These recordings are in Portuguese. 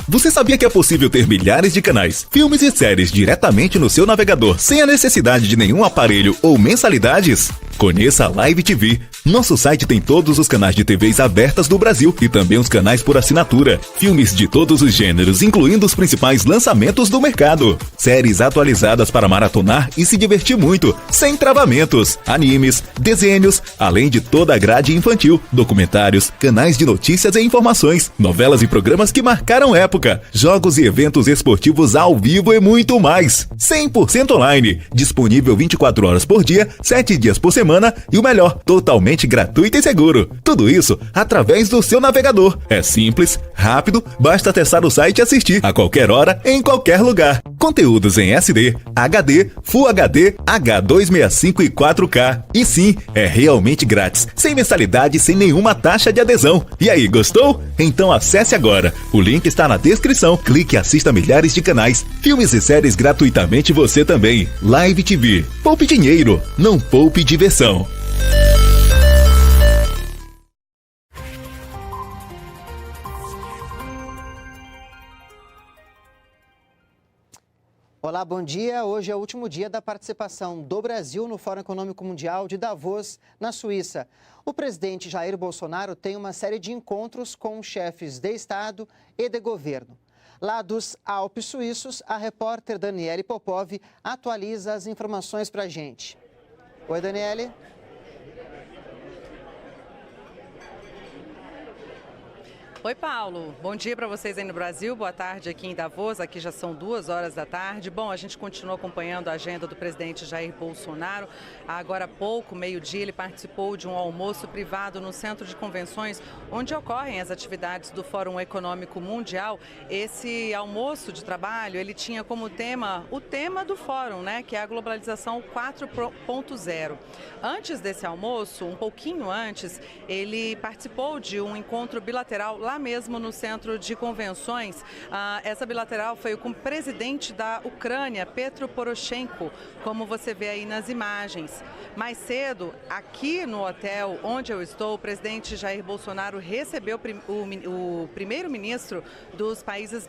Você sabia que é possível ter milhares de canais, filmes e séries diretamente no seu navegador sem a necessidade de nenhum aparelho ou mensalidades? Conheça a Live TV. Nosso site tem todos os canais de TVs abertas do Brasil e também os canais por assinatura. Filmes de todos os gêneros, incluindo os principais lançamentos do mercado. Séries atualizadas para maratonar e se divertir muito, sem travamentos. Animes, desenhos, além de toda a grade infantil, documentários, canais de notícias e informações, novelas e programas que marcaram época, jogos e eventos esportivos ao vivo e muito mais. 100% online, disponível 24 horas por dia, 7 dias por semana e o melhor, totalmente gratuito e seguro. Tudo isso através do seu navegador. É simples, rápido, basta acessar o site e assistir a qualquer hora, em qualquer lugar. Conteúdos em SD, HD, Full HD, H265 e 4K. E sim, é realmente grátis, sem mensalidade, sem nenhuma taxa de adesão. E aí, gostou? Então acesse agora. O link está na descrição. Clique e assista milhares de canais, filmes e séries gratuitamente você também. Live TV. Poupe dinheiro, não poupe diversão. Olá, bom dia. Hoje é o último dia da participação do Brasil no Fórum Econômico Mundial de Davos, na Suíça. O presidente Jair Bolsonaro tem uma série de encontros com chefes de Estado e de governo. Lá dos Alpes suíços, a repórter Daniele Popov atualiza as informações para a gente. Oi, Daniele. Oi, Paulo. Bom dia para vocês aí no Brasil. Boa tarde aqui em Davos. Aqui já são 2 horas da tarde. Bom, a gente continua acompanhando a agenda do presidente Jair Bolsonaro. Agora há pouco, meio-dia, ele participou de um almoço privado no Centro de Convenções, onde ocorrem as atividades do Fórum Econômico Mundial. Esse almoço de trabalho, ele tinha como tema o tema do fórum, né, que é a globalização 4.0. Antes desse almoço, um pouquinho antes, ele participou de um encontro bilateral lá mesmo no Centro de Convenções. Essa bilateral foi com o presidente da Ucrânia, Petro Poroshenko, como você vê aí nas imagens. Mais cedo, aqui no hotel onde eu estou, o presidente Jair Bolsonaro recebeu o primeiro-ministro dos Países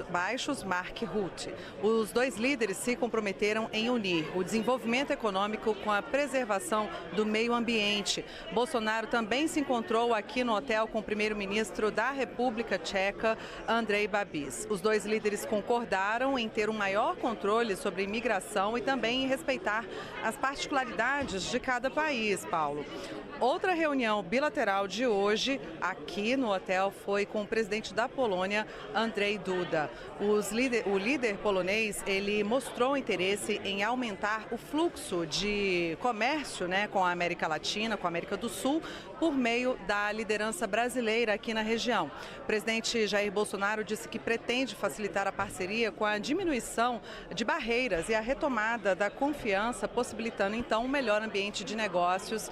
Baixos, Mark Rutte. Os dois líderes se comprometeram em unir o desenvolvimento econômico com a preservação do meio ambiente. Bolsonaro também se encontrou aqui no hotel com o primeiro-ministro da República Tcheca, Andrej Babis. Os dois líderes concordaram em ter um maior controle sobre a imigração e também em respeitar as particularidades de cada país, Paulo. Outra reunião bilateral de hoje, aqui no hotel, foi com o presidente da Polônia, Andrzej Duda. O líder polonês, ele mostrou interesse em aumentar o fluxo de comércio, né, com a América Latina, com a América do Sul, por meio da liderança brasileira aqui na região. O presidente Jair Bolsonaro disse que pretende facilitar a parceria com a diminuição de barreiras e a retomada da confiança, possibilitando então um melhor ambiente de negócios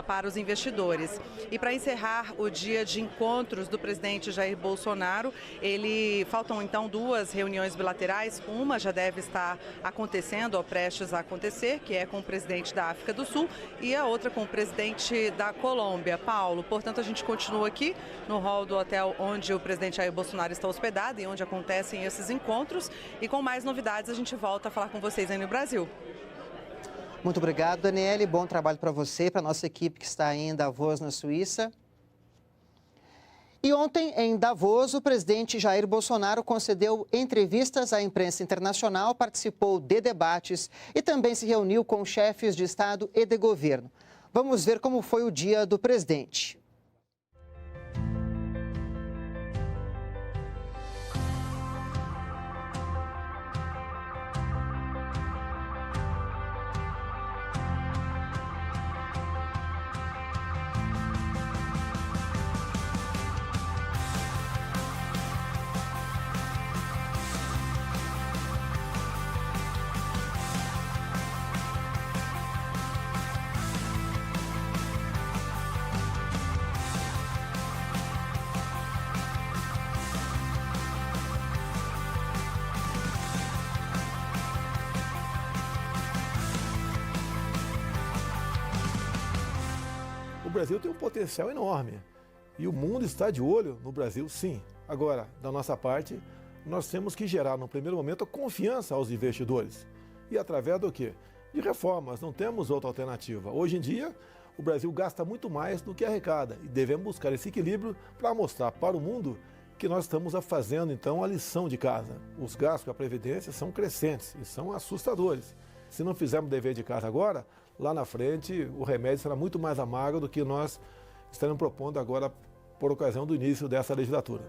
para os investidores. E para encerrar o dia de encontros do presidente Jair Bolsonaro, faltam então 2 reuniões bilaterais. Uma já deve estar acontecendo ou prestes a acontecer, que é com o presidente da África do Sul, e a outra com o presidente da Colômbia. Paulo, portanto, a gente continua aqui no hall do hotel onde o presidente Jair Bolsonaro está hospedado e onde acontecem esses encontros. E com mais novidades a gente volta a falar com vocês aí no Brasil. Muito obrigado, Daniele. Bom trabalho para você e para a nossa equipe que está aí em Davos, na Suíça. E ontem, em Davos, o presidente Jair Bolsonaro concedeu entrevistas à imprensa internacional, participou de debates e também se reuniu com chefes de Estado e de governo. Vamos ver como foi o dia do presidente. O Brasil tem um potencial enorme e o mundo está de olho no Brasil, sim. Agora, da nossa parte, nós temos que gerar, no primeiro momento, confiança aos investidores. E através do quê? De reformas, não temos outra alternativa. Hoje em dia, o Brasil gasta muito mais do que arrecada e devemos buscar esse equilíbrio para mostrar para o mundo que nós estamos fazendo, então, a lição de casa. Os gastos com a Previdência são crescentes e são assustadores. Se não fizermos o dever de casa agora, lá na frente o remédio será muito mais amargo do que nós estaremos propondo agora por ocasião do início dessa legislatura.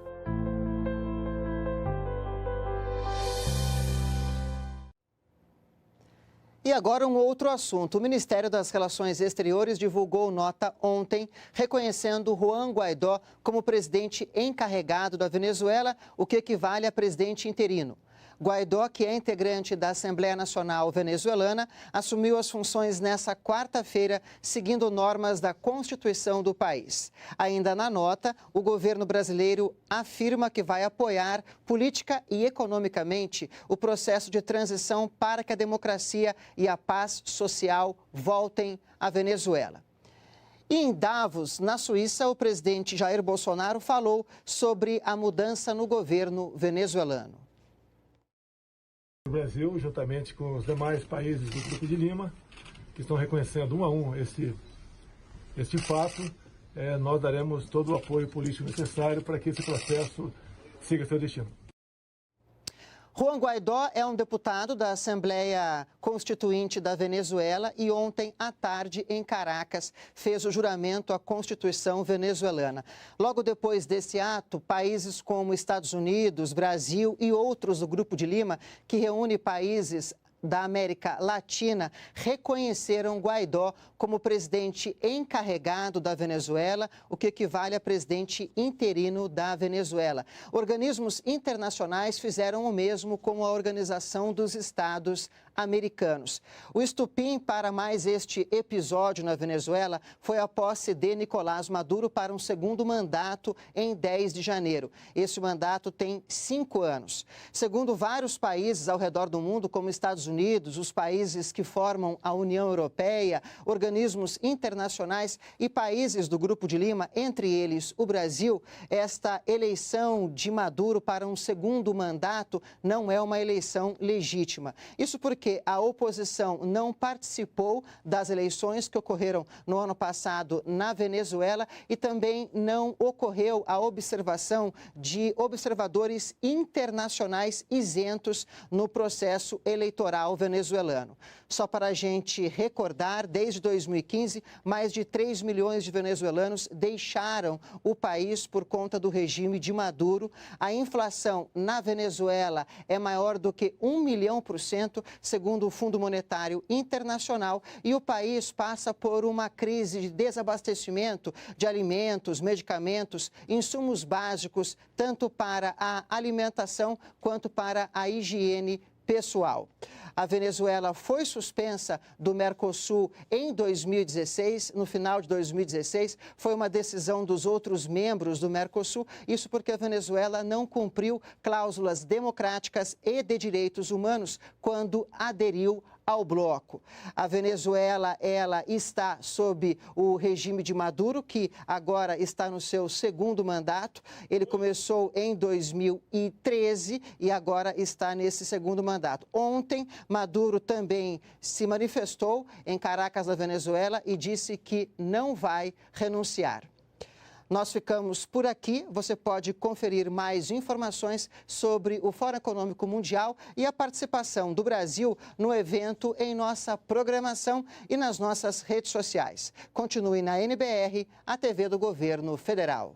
E agora um outro assunto. O Ministério das Relações Exteriores divulgou nota ontem reconhecendo Juan Guaidó como presidente encarregado da Venezuela, o que equivale a presidente interino. Guaidó, que é integrante da Assembleia Nacional Venezuelana, assumiu as funções nesta quarta-feira, seguindo normas da Constituição do país. Ainda na nota, o governo brasileiro afirma que vai apoiar política e economicamente o processo de transição para que a democracia e a paz social voltem à Venezuela. E em Davos, na Suíça, o presidente Jair Bolsonaro falou sobre a mudança no governo venezuelano. O Brasil, juntamente com os demais países do Grupo de Lima, que estão reconhecendo um a um este fato, nós daremos todo o apoio político necessário para que esse processo siga seu destino. Juan Guaidó é um deputado da Assembleia Constituinte da Venezuela e ontem à tarde, em Caracas, fez o juramento à Constituição venezuelana. Logo depois desse ato, países como Estados Unidos, Brasil e outros do Grupo de Lima, que reúne países da América Latina, reconheceram Guaidó como presidente encarregado da Venezuela, o que equivale a presidente interino da Venezuela. Organismos internacionais fizeram o mesmo com a Organização dos Estados Americanos. O estopim para mais este episódio na Venezuela foi a posse de Nicolás Maduro para um segundo mandato em 10 de janeiro. Esse mandato tem 5 anos. Segundo vários países ao redor do mundo, como Estados Unidos, os países que formam a União Europeia, organismos internacionais e países do Grupo de Lima, entre eles o Brasil, esta eleição de Maduro para um segundo mandato não é uma eleição legítima. Isso porque a oposição não participou das eleições que ocorreram no ano passado na Venezuela e também não ocorreu a observação de observadores internacionais isentos no processo eleitoral venezuelano. Só para a gente recordar, desde 2015, mais de 3 milhões de venezuelanos deixaram o país por conta do regime de Maduro. A inflação na Venezuela é maior do que 1 milhão %, segundo o Fundo Monetário Internacional, e o país passa por uma crise de desabastecimento de alimentos, medicamentos, insumos básicos, tanto para a alimentação quanto para a higiene pessoal. A Venezuela foi suspensa do Mercosul em 2016, no final de 2016, foi uma decisão dos outros membros do Mercosul, isso porque a Venezuela não cumpriu cláusulas democráticas e de direitos humanos quando aderiu ao bloco. A Venezuela, ela está sob o regime de Maduro, que agora está no seu segundo mandato. Ele começou em 2013 e agora está nesse segundo mandato. Ontem, Maduro também se manifestou em Caracas, na Venezuela, e disse que não vai renunciar. Nós ficamos por aqui. Você pode conferir mais informações sobre o Fórum Econômico Mundial e a participação do Brasil no evento em nossa programação e nas nossas redes sociais. Continue na NBR, a TV do Governo Federal.